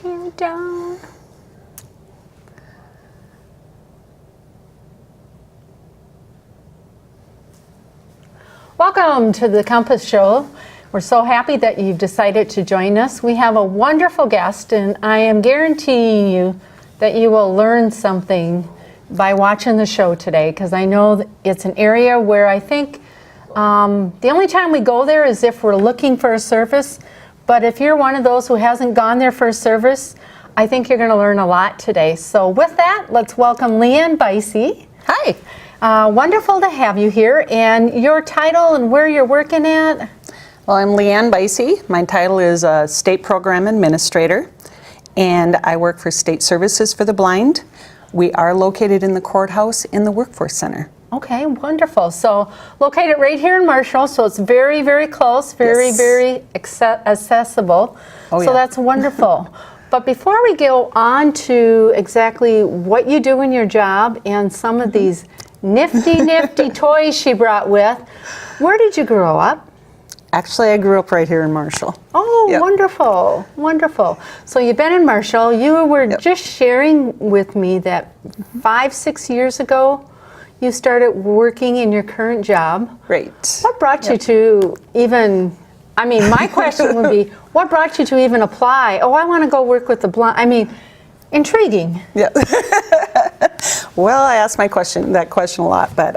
you down. Welcome to the Compass Show. We're so happy that you've decided to join us. We have a wonderful guest, and I am guaranteeing you that you will learn something by watching the show today, because I know that it's an area where I think the only time we go there is if we're looking for a service. But if you're one of those who hasn't gone there for a service, I think you're going to learn a lot today. So with that, let's welcome Lee Ann Buysse. Hi. Wonderful to have you here. And your title and where you're working at? Well, I'm Lee Ann Buysse. My title is State Program Administrator, and I work for State Services for the Blind. We are located in the courthouse in the Workforce Center. Okay, wonderful. So located right here in Marshall, so it's very, very close, very, Yes. very accessible. Oh, so yeah. that's wonderful. But before we go on to exactly what you do in your job and some of these nifty toys she brought with, where did you grow up? Actually, I grew up right here in Marshall. Oh, Yep. wonderful, wonderful. So you've been in Marshall. You were Yep. just sharing with me that 5-6 years ago, you started working in your current job. Right. What brought you to even, I mean, my question would be, what brought you to even apply? Oh, I want to go work with the blind. I mean, intriguing. Yeah. Well, I asked that question a lot, but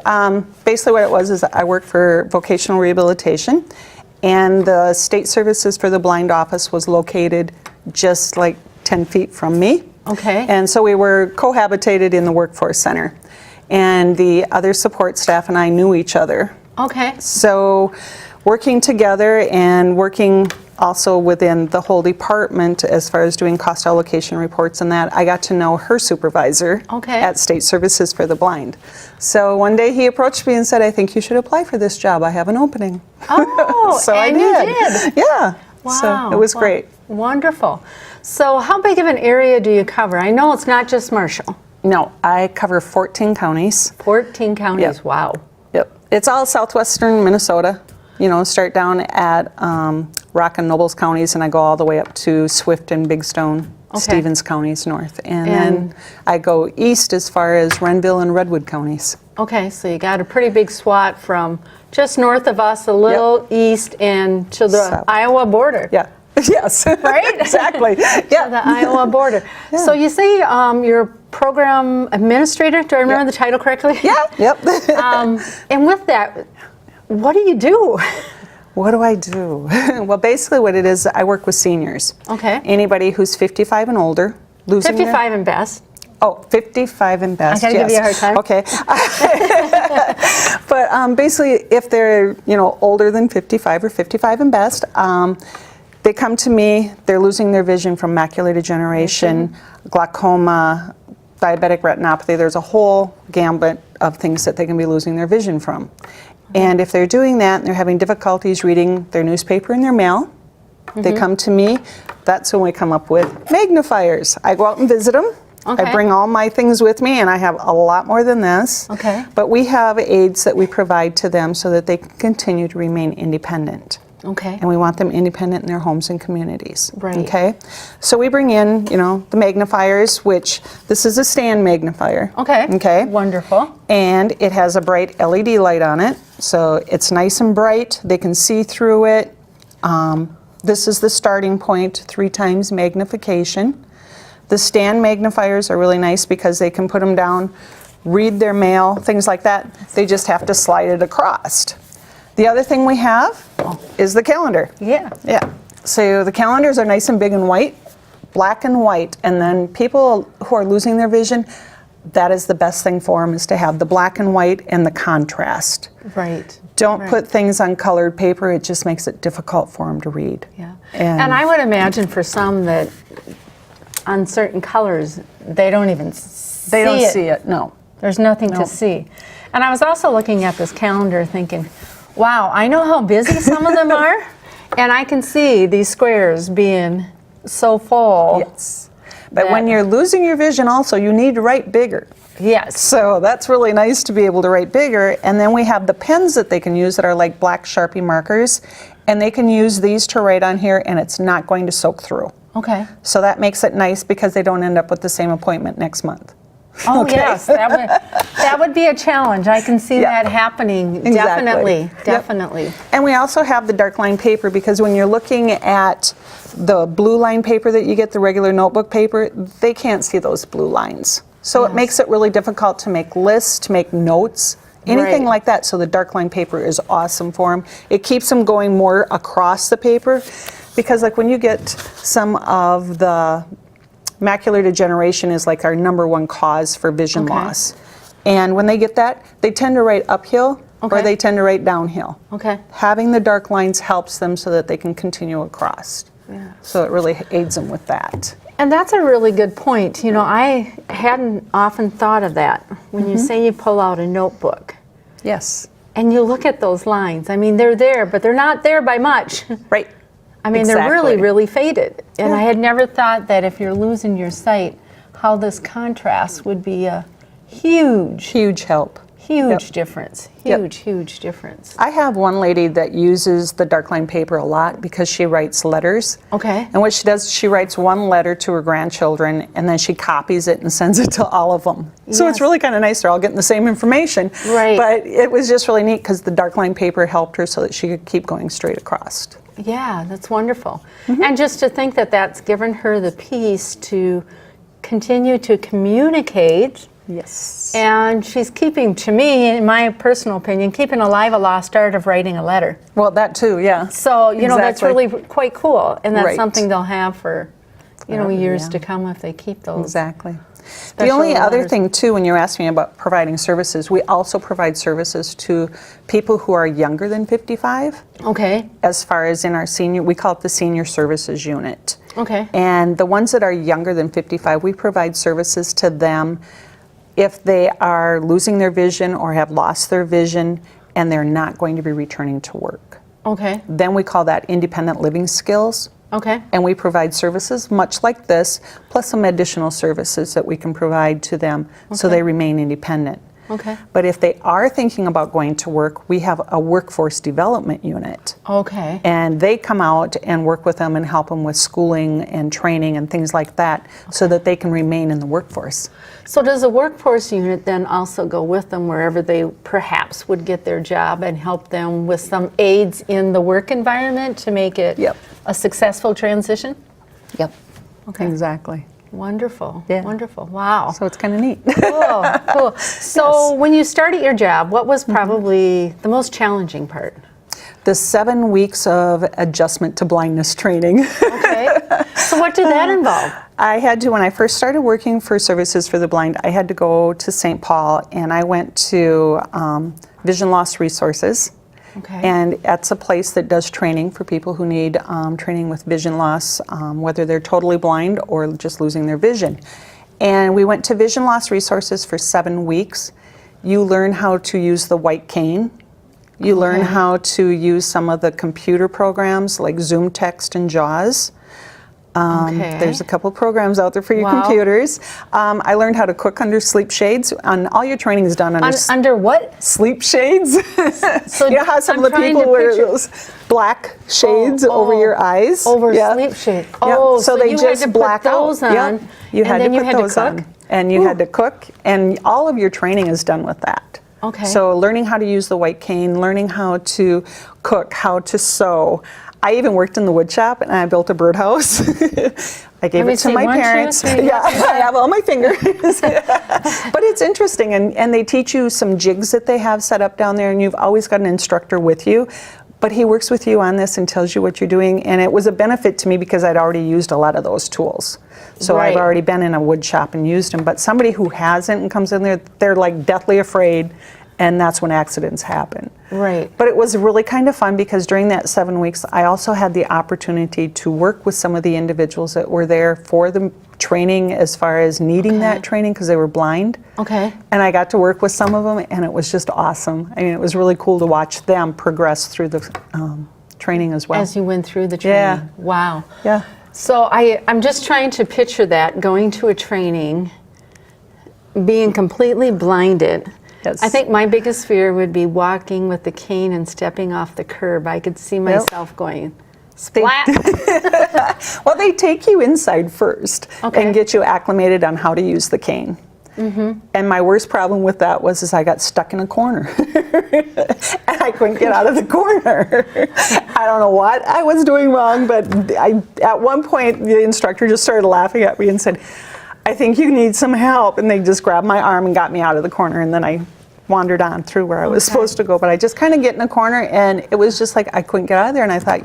basically what it was is I worked for vocational rehabilitation, and the State Services for the Blind office was located just like 10 feet from me. Okay. And so we were cohabitated in the Workforce Center, and the other support staff and I knew each other. Okay. So working together and working also within the whole department as far as doing cost allocation reports and that, I got to know her supervisor Okay. at State Services for the Blind. So one day he approached me and said, I think you should apply for this job. I have an opening. Oh, So and I did. you did. Yeah. Wow. So it was Wow. great. Wonderful. So how big of an area do you cover? I know it's not just Marshall. No, I cover 14 counties. 14 counties, Yep. wow. Yep. It's all southwestern Minnesota. You know, start down at Rock and Nobles counties, and I go all the way up to Swift and Big Stone, Okay. Stevens counties north. And then I go east as far as Renville and Redwood counties. Okay, so you got a pretty big swath from just north of us, a little east, and to the South. Iowa border. Yeah. Yes. Right? Exactly. To Yeah. the Iowa border. Yeah. So you say you're a program administrator, do I remember the title correctly? Yeah. Yep. And with that, what do you do? What do I do? Well, basically what it is, I work with seniors. Okay. Anybody who's 55 and older, losing 55 and best. Oh, 55 and best, I gotta give you a hard time. Okay. But basically, if they're, older than 55 or 55 and best, they come to me, they're losing their vision from macular degeneration, glaucoma, diabetic retinopathy. There's a whole gambit of things that they can be losing their vision from. And if they're doing that and they're having difficulties reading their newspaper and their mail, they come to me. That's when we come up with magnifiers. I go out and visit them. Okay. I bring all my things with me, and I have a lot more than this. Okay. But we have aids that we provide to them so that they can continue to remain independent. Okay. And we want them independent in their homes and communities. Right. Okay? So we bring in, the magnifiers, which this is a stand magnifier. Okay. Okay? Wonderful. And it has a bright LED light on it, so it's nice and bright. They can see through it. This is the starting point, 3 times magnification. The stand magnifiers are really nice because they can put them down, read their mail, things like that. They just have to slide it across. The other thing we have is the calendar. Yeah. Yeah. So the calendars are nice and big and white, black and white, and then people who are losing their vision, that is the best thing for them, is to have the black and white and the contrast. Right. Don't Right. put things on colored paper. It just makes it difficult for them to read. Yeah. And I would imagine for some that on certain colors, they don't even see they don't it. see it, no. There's nothing No. to see. And I was also looking at this calendar thinking, wow, I know how busy some of them are, and I can see these squares being so full. Yes. But when you're losing your vision also, you need to write bigger. Yes. So that's really nice to be able to write bigger. And then we have the pens that they can use that are like black Sharpie markers, and they can use these to write on here, and it's not going to soak through. Okay. So that makes it nice because they don't end up with the same appointment next month. Oh, Okay. yes, that would be a challenge. I can see Yeah. that happening. Exactly. Definitely, Yep. definitely. And we also have the dark line paper because when you're looking at the blue line paper that you get, the regular notebook paper, they can't see those blue lines. So it Yes. makes it really difficult to make lists, to make notes, anything Right. like that. So the dark line paper is awesome for them. It keeps them going more across the paper because like when you get some of the macular degeneration is like our #1 cause for vision Okay. loss. And when they get that, they tend to write uphill Okay. or they tend to write downhill. Okay. Having the dark lines helps them so that they can continue across. So it really aids them with that. And that's a really good point. You know, I hadn't often thought of that. When you say you pull out a notebook Yes. and you look at those lines, I mean, they're there, but they're not there by much. Right. I mean, they're really, Exactly. really faded. And Yeah. I had never thought that if you're losing your sight, how this contrast would be a huge, Huge help. huge Yep. difference. Yep. Huge, huge difference. I have one lady that uses the dark line paper a lot because she writes letters. Okay. And what she does, she writes one letter to her grandchildren and then she copies it and sends it to all of them. So it's Yes. really kind of nice. They're all getting the same information. Right. But it was just really neat because the dark line paper helped her so that she could keep going straight across. Yeah, that's wonderful. And just to think that that's given her the peace to continue to communicate. Yes. And she's keeping, to me, in my personal opinion, keeping alive a lost art of writing a letter. Well, that too, yeah. So, you know, that's Exactly. really quite cool. And that's Right. something they'll have for, you know, Forever, years yeah. to come if they keep those. Exactly. The special only other letters. thing too, when you're asking about providing services, we also provide services to people who are younger than 55. Okay, As far as in our senior, we call it the senior services unit. okay, And the ones that are younger than 55, we provide services to them if they are losing their vision or have lost their vision and they're not going to be returning to work. okay, Then we call that independent living skills. okay. And we provide services much like this, plus some additional services that we can provide to them so Okay. they remain independent. Okay. But if they are thinking about going to work, we have a workforce development unit. Okay. And they come out and work with them and help them with schooling and training and things like that so that they can remain in the workforce. So does the workforce unit then also go with them wherever they perhaps would get their job and help them with some aids in the work environment to make it Yep. a successful transition? Yep. Okay. Exactly. Wonderful. Yeah. Wonderful. Wow. So it's kind of neat. Cool. Cool. So when you started your job, what was probably the most challenging part? The 7 weeks of adjustment to blindness training. Okay. So what did that involve? I had to, when I first started working for Services for the Blind, I had to go to St. Paul and I went to Vision Loss Resources. Okay. And that's a place that does training for people who need training with vision loss, whether they're totally blind or just losing their vision. And we went to Vision Loss Resources for 7 weeks. You learn how to use the white cane. You learn Okay. how to use some of the computer programs like Zoom Text and JAWS. Okay. There's a couple programs out there for your Wow. computers. I learned how to cook under sleep shades. And all your training is done under Under what? sleep shades. So You know how some I'm of the trying people to wear picture- those black shades Oh, over oh, your eyes? Over Yeah. sleep shade. Yeah. Oh, so they you just had to black put those out. on, Yep. You and had then to you put had those to cook? on. And you Ooh. had to cook, and all of your training is done with that. Okay. So learning how to use the white cane, learning how to cook, how to sew. I even worked in the wood shop and I built a birdhouse. I gave Let me it to see, my 1, 2, parents. 3, Yeah, I have all my fingers. But it's interesting, and they teach you some jigs that they have set up down there, and you've always got an instructor with you. But he works with you on this and tells you what you're doing, and it was a benefit to me because I'd already used a lot of those tools. So Right. I've already been in a wood shop and used them. But somebody who hasn't and comes in there, they're like deathly afraid, and that's when accidents happen. Right. But it was really kind of fun because during that 7 weeks, I also had the opportunity to work with some of the individuals that were there for the training as far as needing that training because they were blind. Okay. And I got to work with some of them, and it was just awesome. I mean, it was really cool to watch them progress through the training as well. As you went through the training. Yeah. Wow. Yeah. So I'm just trying to picture that, going to a training, being completely blinded. Yes. I think my biggest fear would be walking with the cane and stepping off the curb. I could see myself going, Splat. Well, they take you inside first Okay. and get you acclimated on how to use the cane. And my worst problem with that was I got stuck in a corner. And I couldn't get out of the corner. I don't know what I was doing wrong, but at one point the instructor just started laughing at me and said, I think you need some help. And they just grabbed my arm and got me out of the corner, and then I wandered on through where I was supposed to go. But I just kind of get in a corner, and it was just like I couldn't get out of there. And I thought,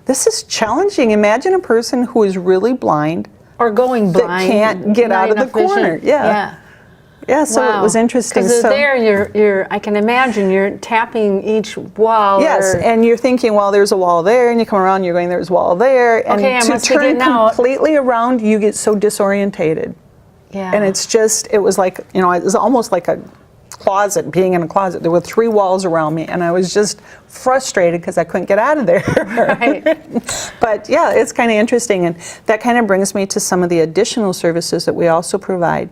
this is challenging. Imagine a person who is really blind Or going that blind. can't get not out of the enough vision. corner. Yeah, so it was interesting. Because So there, you're. I can imagine you're tapping each wall. yes, or- and you're thinking, well, there's a wall there, and you come around, you're going, there's a wall there, and Okay, I to must be turn getting out. completely around, you get so disorientated. Yeah. And it was like, it was almost like a closet, being in a closet. There were 3 walls around me, and I was just frustrated because I couldn't get out of there. Right. But yeah, it's kind of interesting, and that kind of brings me to some of the additional services that we also provide.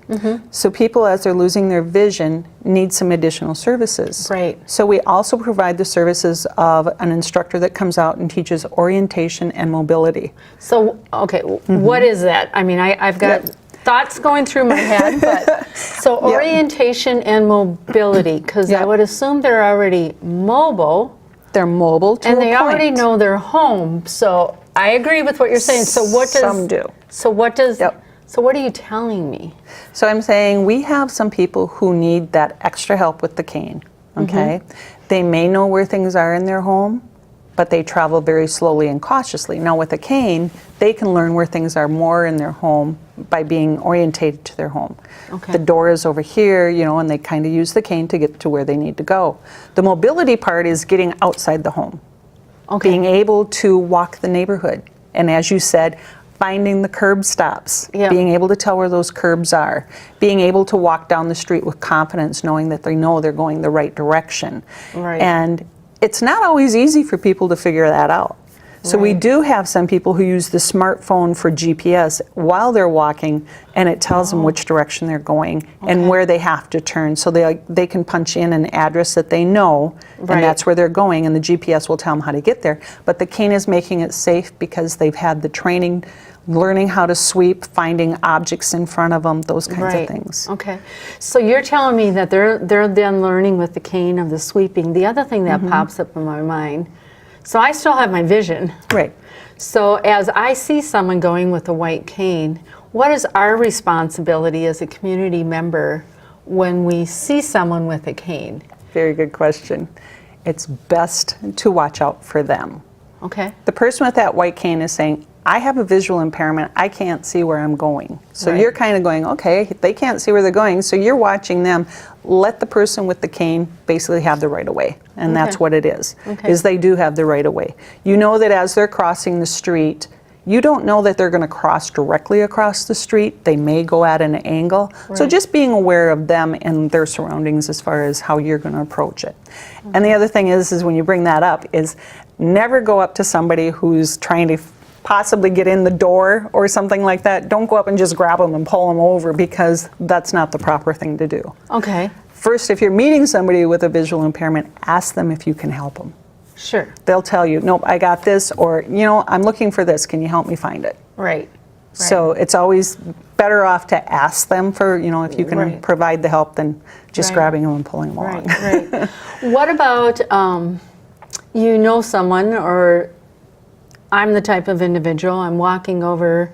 So people, as they're losing their vision, need some additional services. Right. So we also provide the services of an instructor that comes out and teaches orientation and mobility. So, okay, what is that? I mean, I've got Yep. thoughts going through my head, but so Yep. orientation and mobility, because I Yep. would assume they're already mobile They're mobile to and a they point. already know their home. So I agree with what you're saying. So what does Some do. So what does Yep. So what are you telling me? So I'm saying we have some people who need that extra help with the cane, okay? They may know where things are in their home, but they travel very slowly and cautiously. Now with a cane, they can learn where things are more in their home by being orientated to their home. Okay. The door is over here, and they kind of use the cane to get to where they need to go. The mobility part is getting outside the home, being able to walk the neighborhood. And as you said, finding the curb stops, Yeah. being able to tell where those curbs are, being able to walk down the street with confidence, knowing that they know they're going the right direction. Right. And it's not always easy for people to figure that out. So we Right. do have some people who use the smartphone for GPS while they're walking, and it tells them which direction they're going and where they have to turn. So they can punch in an address that they know, Right. and that's where they're going, and the GPS will tell them how to get there. But the cane is making it safe because they've had the training, learning how to sweep, finding objects in front of them, those kinds of things. Okay. So you're telling me that they're then learning with the cane of the sweeping. The other thing that pops up in my mind, so I still have my vision. Right. So as I see someone going with a white cane, what is our responsibility as a community member when we see someone with a cane? Very good question. It's best to watch out for them. Okay. The person with that white cane is saying, I have a visual impairment, I can't see where I'm going. So Right. you're kind of going, okay, they can't see where they're going, so you're watching them. Let the person with the cane basically have the right of way, and that's Okay. what it is, Okay. is they do have the right of way. You know that as they're crossing the street, you don't know that they're going to cross directly across the street. They may go at an angle. So Right. just being aware of them and their surroundings as far as how you're going to approach it. And the other thing is when you bring that up, is never go up to somebody who's trying to possibly get in the door or something like that. Don't go up and just grab them and pull them over, because that's not the proper thing to do. Okay. First, if you're meeting somebody with a visual impairment, ask them if you can help them. Sure. They'll tell you, nope, I got this, or, I'm looking for this, can you help me find it? Right. So it's always better off to ask them for, if you can Right. provide the help than just Right. grabbing them and pulling them along. Right, right. What about, someone, or I'm the type of individual, I'm walking over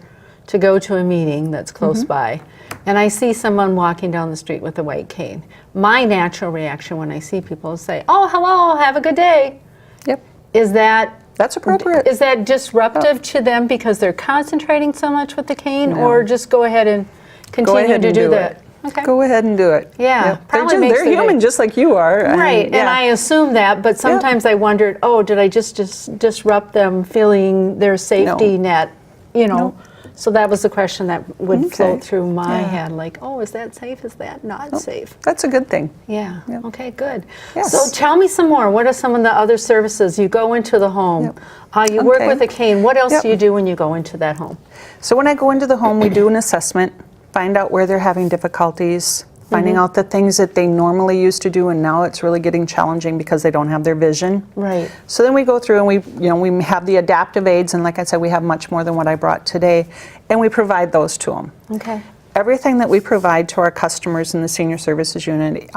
to go to a meeting that's close by, and I see someone walking down the street with a white cane. My natural reaction when I see people is say, oh, hello, have a good day. Yep, Is that that's appropriate. Is that disruptive to them because they're concentrating so much with the cane, No. or just go ahead and continue ahead to and do do that? it. Okay. Go ahead and do it. Yeah, probably makes they're their human day. just like you are. Right, and yeah. I assume that, but sometimes I wondered, oh, did I just disrupt them feeling their safety net, No. So that was the question that would float Okay. through my Yeah. head, like, oh, is that safe? Is that not safe? That's a good thing. Yeah, Yep. okay, good. Yes. So tell me some more. What are some of the other services? You go into the home, you work Okay. with a cane. What else Yep. do you do when you go into that home? So when I go into the home, we do an assessment, find out where they're having difficulties, finding out the things that they normally used to do, and now it's really getting challenging because they don't have their vision. Right. So then we go through and we have the adaptive aids, and like I said, we have much more than what I brought today, and we provide those to them. Okay. Everything that we provide to our customers in the senior services unit,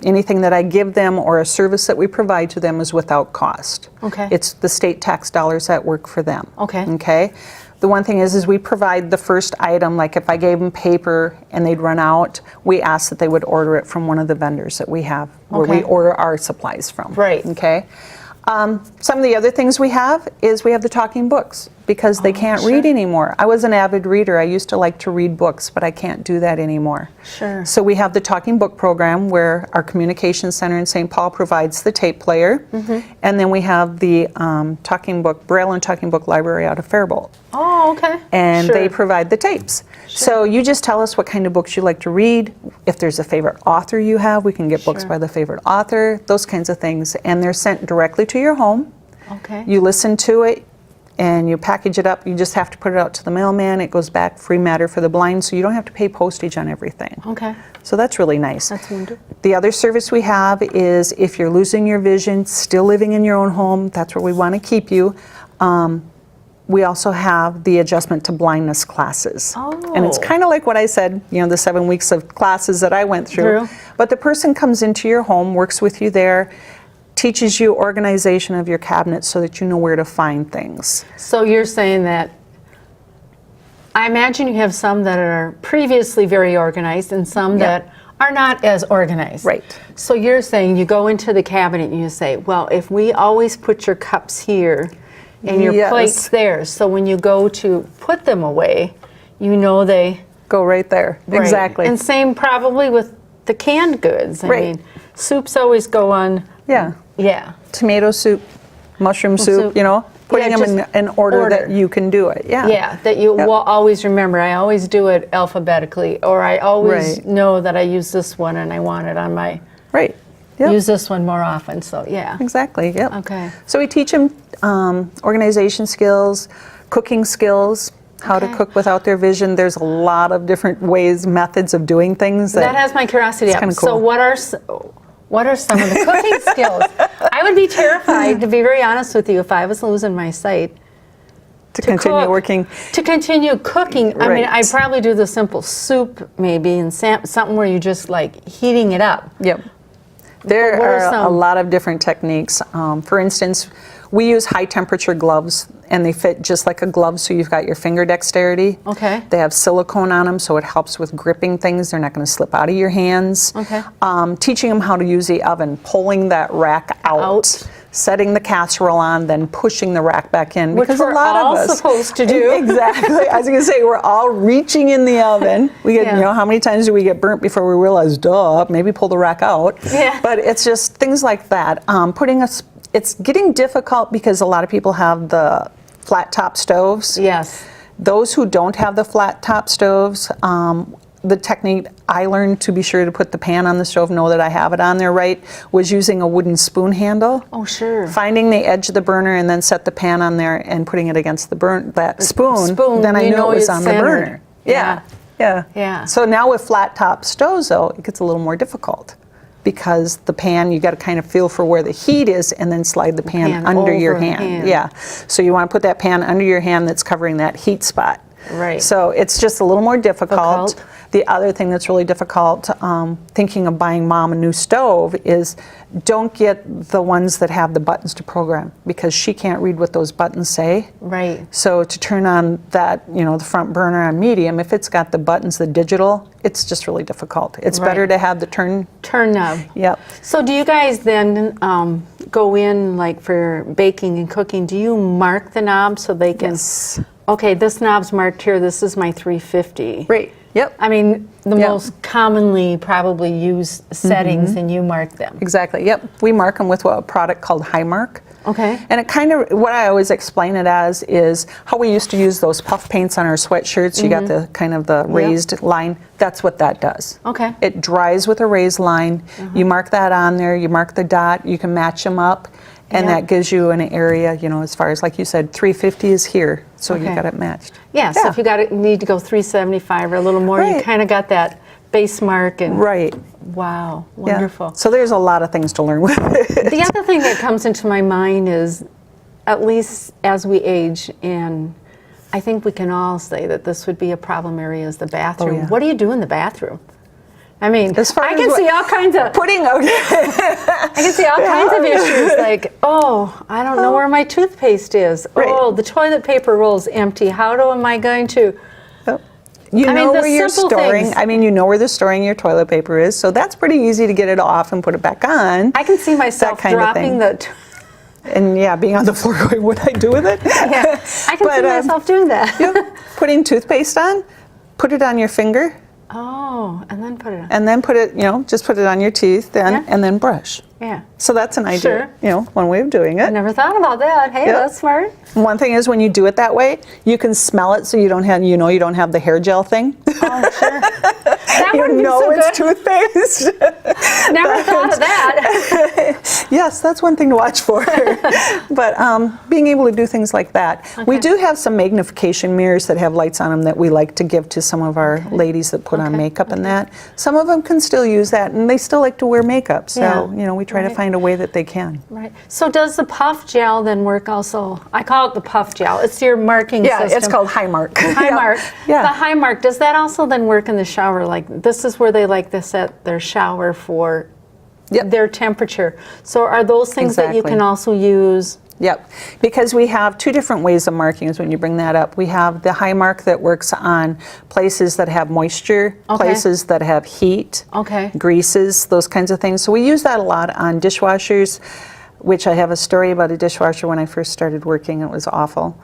anything that I give them or a service that we provide to them is without cost. Okay. It's the state tax dollars that work for them. Okay. Okay. The one thing is we provide the first item, like if I gave them paper and they'd run out, we ask that they would order it from one of the vendors that we have, where we Okay. order our supplies from. Right. Okay. Some of the other things we have is we have the talking books because they can't sure. read anymore. I was an avid reader. I used to like to read books, but I can't do that anymore. Sure. So we have the talking book program where our communications center in St. Paul provides the tape player, and then we have the talking book, Braille and talking book library out of Faribault. Oh, okay. And Sure. they provide the tapes. So you just tell us what kind of books you like to read. If there's a favorite author you have, we can get books Sure. by the favorite author, those kinds of things. And they're sent directly to your home. Okay. You listen to it and you package it up. You just have to put it out to the mailman. It goes back free matter for the blind, so you don't have to pay postage on everything. Okay. So that's really nice. That's wonderful. The other service we have is if you're losing your vision, still living in your own home, that's where we want to keep you. We also have the adjustment to blindness classes. And it's Oh. kind of like what I said, the 7 weeks of classes that I went through. But the person comes into your home, works with you there, teaches you organization of your cabinets so that you know where to find things. So you're saying that, I imagine you have some that are previously very organized and some Yeah. that are not as organized. Right. So you're saying you go into the cabinet and you say, well, if we always put your cups here and your Yes. plates there, so when you go to put them away, you know they... Go right there. Right. Exactly. And same probably with the canned goods. I Right. mean, soups always go on... Yeah. Yeah. Tomato soup, mushroom soup, soup. putting Yeah, them in just order that order. you can do it. Yeah. Yeah, that you Yep. will always remember. I always do it alphabetically, or I always Right. know that I use this one and I want it on my, Right. Yep. use this one more often. So, yeah. Exactly. Yep. Okay. So we teach them organization skills, cooking skills, how to Okay. cook without their vision. There's a lot of different ways, methods of doing things. That has my curiosity It's up. kinda So, cool. what are some of the cooking skills? I would be terrified, to be very honest with you, if I was losing my sight. to continue cook, working. To continue cooking. I mean, Right. I'd probably do the simple soup maybe, and something where you just like heating it up. Yep. There what are are a some? lot of different techniques. For instance, we use high temperature gloves and they fit just like a glove, so you've got your finger dexterity. Okay. They have silicone on them, so it helps with gripping things. They're not going to slip out of your hands. Okay. Teaching them how to use the oven, pulling that rack out. Setting the casserole on, then pushing the rack back in. Which because we're a lot all of us, supposed to do. Exactly. I was going to say, we're all reaching in the oven. We get, Yeah. how many times do we get burnt before we realize, duh, maybe pull the rack out. Yeah. But it's just things like that. It's getting difficult because a lot of people have the flat top stoves. Yes. Those who don't have the flat top stoves, the technique I learned to be sure to put the pan on the stove, know that I have it on there right, was using a wooden spoon handle. Oh, sure. Finding the edge of the burner and then set the pan on there and putting it against that spoon, then I you knew know it was it's on the centered. burner. Yeah. Yeah. Yeah. So now with flat top stoves though, it gets a little more difficult because the pan, you got to kind of feel for where the heat is and then slide the pan pan under your over hand. hand. Yeah. So you want to put that pan under your hand that's covering that heat spot. Right. So it's just a little more difficult. The other thing that's really difficult, thinking of buying mom a new stove, is don't get the ones that have the buttons to program because she can't read what those buttons say. Right. So to turn on that, the front burner on medium, if it's got the buttons, the digital, it's just really difficult. It's Right. better to have the turn. Turn knob. Yep. So do you guys then go in, like for baking and cooking, do you mark the knob so they can, Yes. okay, this knob's marked here, this is my 350. Great. Yep. I mean, the Yep. most commonly probably used settings, and you mark them. Exactly. Yep. We mark them with a product called Highmark. Okay. And it kind of, what I always explain it as is how we used to use those puff paints on our sweatshirts. You got the kind of the raised line. That's what that does. Okay. It dries with a raised line. You mark that on there. You mark the dot. You can match them up. And Yeah. that gives you an area, as far as, like you said, 350 is here. So you Okay. got it matched. Yeah, so if you need to go 375 or a little more, you Right. kind of got that space mark and Right. wow, Yeah. wonderful. So there's a lot of things to learn with it. The other thing that comes into my mind is, at least as we age, and I think we can all say that this would be a problem area, is the bathroom. Oh, yeah. What do you do in the bathroom? I mean, As far I as can what- see all kinds of Pudding, okay. I can see all kinds of issues like, oh, I don't know where my toothpaste is. Right. Oh, the toilet paper roll's empty. Am I going to? You I mean, know the where you're simple storing, things. I mean, you know where the storing your toilet paper is, so that's pretty easy to get it off and put it back on. I can see myself kind of dropping thing. And yeah, being on the floor going, what do I do with it? Yeah, I can But, see myself doing that. Putting toothpaste on, put it on your finger, Oh, and then put it on. and then put it, just put it on your teeth Yeah. and then brush. Yeah. So that's an idea, Sure. one way of doing I it. never thought about that. Hey, Yep. that's smart. One thing is when you do it that way, you can smell it so you don't have, you don't have the hair gel thing. Oh, sure. That You would be know so it's good. toothpaste. Never thought of that. Yes, that's one thing to watch for. But being able to do things like that. We Okay. do have some magnification mirrors that have lights on them that we like to give to some of our ladies that put on Okay. makeup and that. Some of them can still use that, and they still like to wear makeup. So, Yeah. we try to Right. find a way that they can. Right. So does the puff gel then work also? I call it the puff gel. It's your marking Yeah, system. it's called High Mark. High mark. Yeah. The high mark, does that also then work in the shower? Like this is where they like to set their shower for Yep. their temperature. So are those things that you Exactly. can also use? Yep, because we have two different ways of markings when you bring that up. We have the high mark that works on places that have moisture, Okay. places that have heat, Okay. greases, those kinds of things. So we use that a lot on dishwashers, which I have a story about a dishwasher when I first started working. It was awful.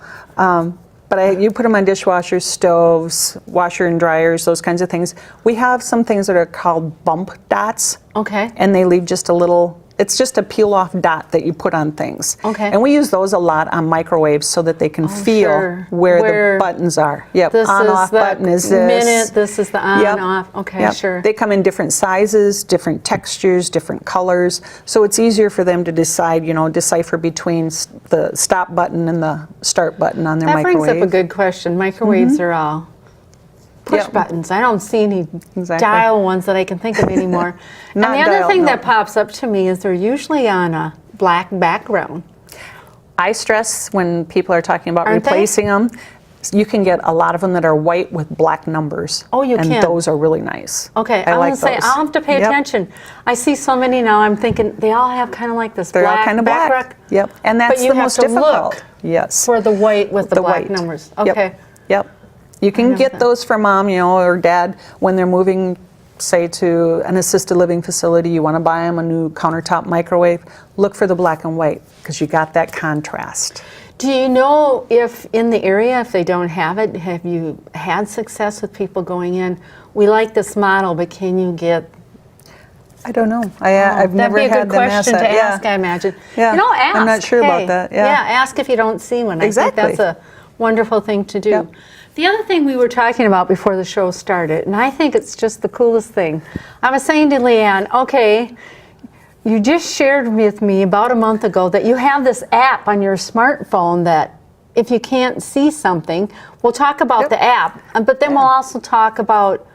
But you put them on dishwashers, stoves, washer and dryers, those kinds of things. We have some things that are called bump dots. Okay. And they leave just a little, it's just a peel off dot that you put on things. Okay. And we use those a lot on microwaves so that they can feel sure. where Where the buttons are. Yep, This on is off the button is this. minute, this is the on Yep. off. Okay, Yep. sure. They come in different sizes, different textures, different colors. So it's easier for them to decide, decipher between the stop button and the start button on their That microwave. brings up a good question. Microwaves are all push Yep. buttons. I don't see any Exactly. dial ones that I can think of anymore. And Not the other dial, thing no. that pops up to me is they're usually on a black background. I stress when people are talking about Aren't they? replacing them, you can get a lot of them that are white with black numbers. Oh, you and can? those are really nice. Okay, I I like want to say those. I'll have to pay Yep. attention. I see so many now. I'm thinking they all have kind of like this They're black all kind of black. background. Yep, and that's you the have most to difficult. look Yes. for the white with the black white. numbers. Yep. Okay. Yep. You can know get that. those for mom, or dad when they're moving, say, to an assisted living facility. You want to buy them a new countertop microwave. Look for the black and white because you got that contrast. Do you know if in the area, if they don't have it, have you had success with people going in? We like this model, but can you get? I don't know. I've never That'd be a had good them ask question that. to Yeah. ask, I imagine. Yeah. Ask. I'm not sure about Hey, that. Yeah. ask if you don't see one. Exactly. I think that's a wonderful thing to do. Yep. The other thing we were talking about before the show started, and I think it's just the coolest thing. I was saying to Lee Ann, okay, you just shared with me about a month ago that you have this app on your smartphone that if you can't see something, we'll talk about Yep. the app, but then we'll also talk about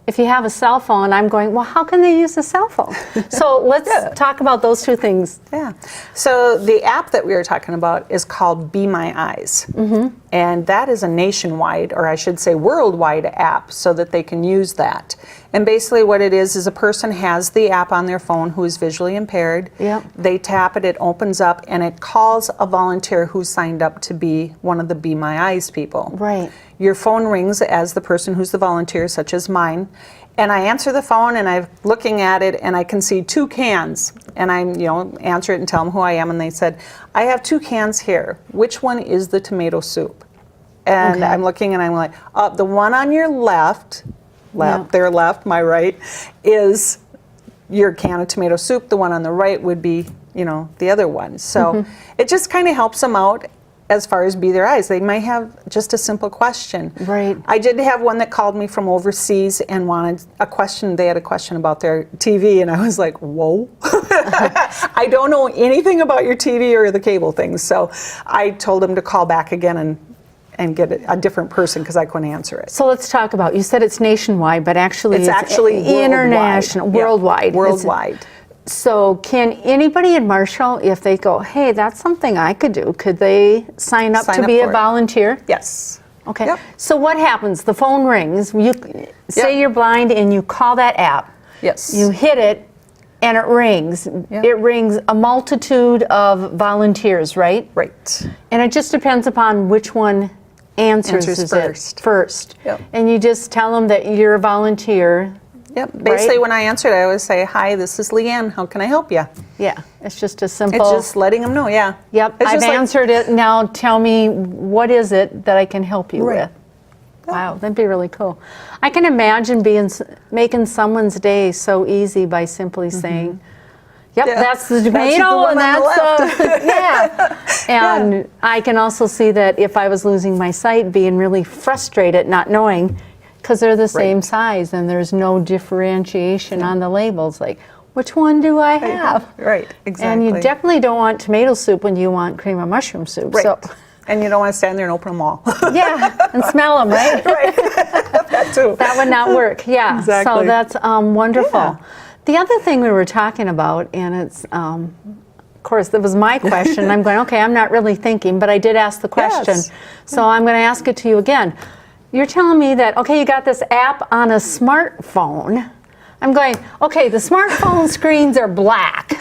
if you have a cell phone. I'm going, well, how can they use a cell phone? So let's talk about those two things. Yeah. So the app that we were talking about is called Be My Eyes. Mm-hmm. And that is a nationwide, or I should say worldwide app so that they can use that. And basically what it is a person has the app on their phone who is visually impaired. Yep. They tap it, it opens up, and it calls a volunteer who signed up to be one of the Be My Eyes people. Right. Your phone rings as the person who's the volunteer, such as mine, and I answer the phone and I'm looking at it and I can see two cans, and I answer it and tell them who I am, and they said, I have two cans here. Which one is the tomato soup? And Okay. I'm looking and I'm like, the one on your left, Yeah. their left, my right, is your can of tomato soup. The one on the right would be, the other one. So it just kind of helps them out as far as Be Their Eyes. They might have just a simple question. Right. I did have one that called me from overseas and wanted a question. They had a question about their TV, and I was like, whoa. I don't know anything about your TV or the cable things. So I told them to call back again and get a different person because I couldn't answer it. So let's talk about, you said it's nationwide, but actually It's actually international, worldwide. worldwide. Worldwide. So can anybody in Marshall, if they go, hey, that's something I could do, could they sign up to be a volunteer? Yes. Okay. Yep. So what happens? The phone rings. You say you're blind and you call that app. Yes. You hit it and it rings. Yep. It rings a multitude of volunteers, right? Right. And it just depends upon which one answers first. Yep. And you just tell them that you're a volunteer. Yep. Basically, when I answered, I always say, "Hi, this is Lee Ann. How can I help you?" Yeah. It's just a simple. It's just letting them know. Yeah. Yep. It's I've just like- answered it. Now tell me, what is it that I can help you Right. with? Wow, that'd be really cool. I can imagine making someone's day so easy by simply saying, "Yep, Yeah. that's the That's the tomato, one and on that's the yeah." And I can also see that if I was losing my sight, being really frustrated, not knowing, because they're the same size and there's no differentiation on the labels, like which one do I have? Right. Exactly. And you definitely don't want tomato soup when you want cream of mushroom soup. Right. So. And you don't want to stand there and open them all. Yeah, and smell them, right? That too. That would not work. Yeah. Exactly. So that's wonderful. Yeah. The other thing we were talking about, and it's, of course, that was my question. I'm going, okay, I'm not really thinking, but I did ask the question. Yes. So I'm going to ask it to you again. You're telling me that, okay, you got this app on a smartphone. I'm going, okay, the smartphone screens are black.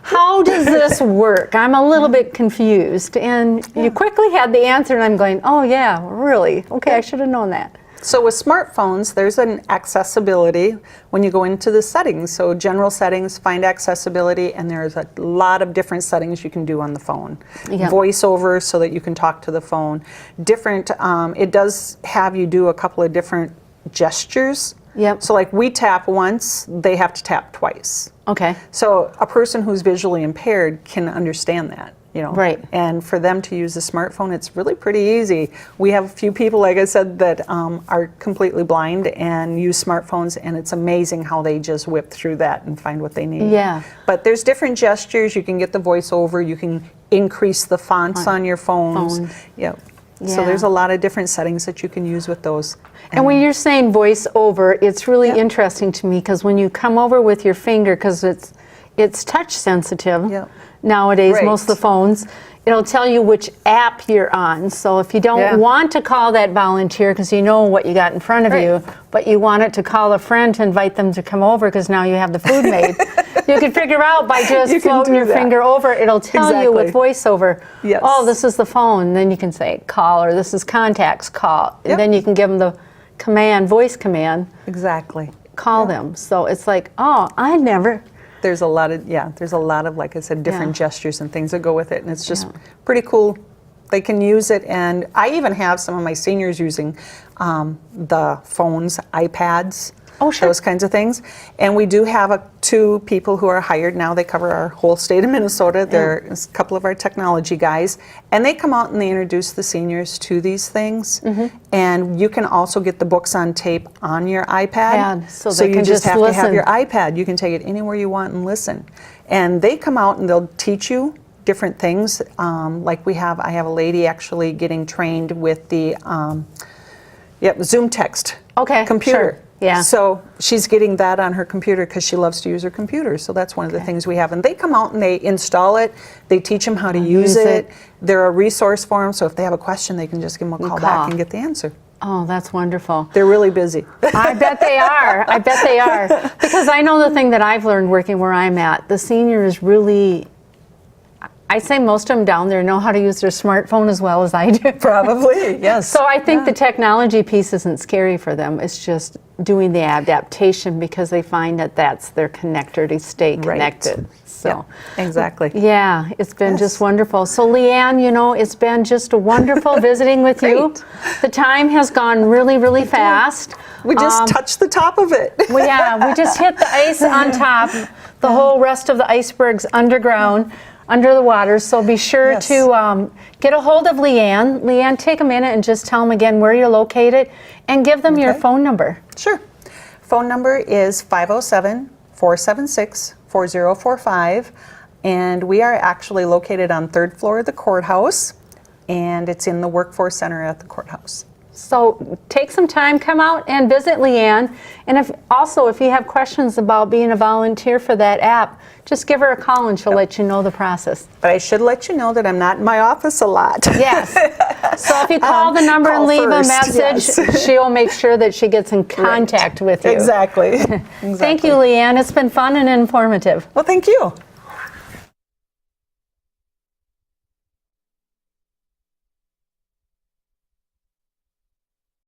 How does this work? I'm a little bit confused. And you quickly had the answer, and I'm going, oh, yeah, really? Okay, I should have known that. So with smartphones, there's an accessibility when you go into the settings. So general settings, find accessibility, and there's a lot of different settings you can do on the phone. Yep. Voiceover so that you can talk to the phone. Different, it does have you do a couple of different gestures. Yep. So like we tap once, they have to tap twice. Okay. So a person who's visually impaired can understand that, you know. Right. And for them to use a smartphone, it's really pretty easy. We have a few people, like I said, that are completely blind and use smartphones, and it's amazing how they just whip through that and find what they need. Yeah. But there's different gestures. You can get the voiceover. You can increase the fonts on your phones. Yep. So Yeah. there's a lot of different settings that you can use with those. And when you're saying voice over, it's really interesting to me because when you come over with your finger, because it's touch sensitive Yep. nowadays, Right. most of the phones, it'll tell you which app you're on. So if you don't want to call that volunteer because you know what you got in front of you, but you want it to call a friend to invite them to come over because now you have the food made, you can figure out by just You can floating do your that. finger over, it'll tell you with voiceover, Yes. oh, this is the phone. Then you can say call, or this is contacts, call. And Yep. then you can give them the command, voice command, Exactly. call them. So it's like, oh, I never. There's a lot of, like I said, different Yeah. gestures and things that go with it, and it's just pretty cool. They can use it, and I even have some of my seniors using the phones, iPads, Oh, sure. those kinds of things. And we do have two people who are hired now. They cover our whole state of Minnesota. They're a couple of our technology guys, and they come out and they introduce the seniors to these things. And you can also get the books on tape on your iPad. So they you can just just have to have listen. your iPad. You can take it anywhere you want and listen. And they come out and they'll teach you different things. Like I have a lady actually getting trained with the Zoom text computer. Sure. Yeah. So she's getting that on her computer because she loves to use her computer. So that's one of the things we have. And they come out and they install it. They teach them how to use it. They're a resource for them. So if they have a question, they can just give them a call back and get the answer. Oh, that's wonderful. They're really busy. I bet they are. I bet they are. Because I know the thing that I've learned working where I'm at, the seniors really, I say most of them down there know how to use their smartphone as well as I do. Probably, yes. So I think the technology piece isn't scary for them. It's just doing the adaptation because they find that that's their connector to stay connected. So exactly. yeah, it's been just wonderful. So Lee Ann, it's been just wonderful visiting with you. The time has gone really, really fast. We just touched the top of it. We just hit the ice on top. The whole rest of the iceberg's underground, under the water. So be sure to get a hold of Lee Ann. Lee Ann, take a minute and just tell them again where you're located and give them your phone number. Sure. Phone number is 507-476-4045, and we are actually located on 3rd floor of the courthouse. and it's in the Workforce Center at the courthouse. So take some time, come out and visit Lee Ann. And if you have questions about being a volunteer for that app, just give her a call and she'll let you know the process. But I should let you know that I'm not in my office a lot. Yes. So if you call the number and call leave first, a message, yes. she'll make sure that she gets in contact with you. Exactly. Thank you, Lee Ann. It's been fun and informative. Well, thank you.